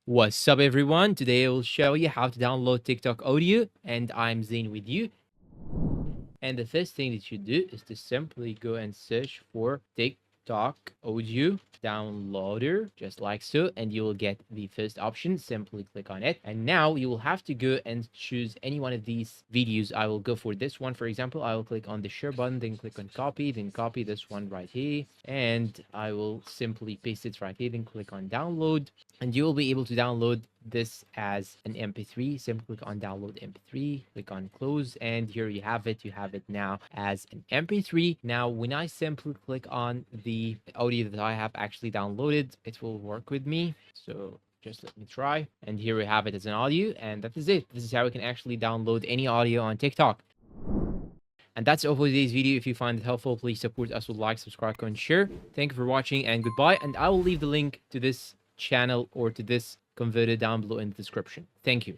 What's up, everyone? Today I will show you how to download TikTok audio, and I'm Zain with you. And the first thing that you do is to simply go and search for TikTok audio downloader, just like so, and you will get the first option. Simply click on it. And now you will have to go and choose any one of these videos. I will go for this one, for example. I will click on the share button, then click on copy, then copy this one right here. And I will simply paste it right here, then click on download. And you will be able to download this as an MP3. Simply click on download MP3, click on close, and here you have it. You have it now as an MP3. Now, when I simply click on the audio that I have actually downloaded, it will work with me. So just let me try. And here we have it as an audio, and that is it. This is how we can actually download any audio on TikTok. And that's all for today's video. If you find it helpful, please support us with like, subscribe, comment, share. Thank you for watching, and goodbye. And I will leave the link to this channel or to this converter down below in the description. Thank you.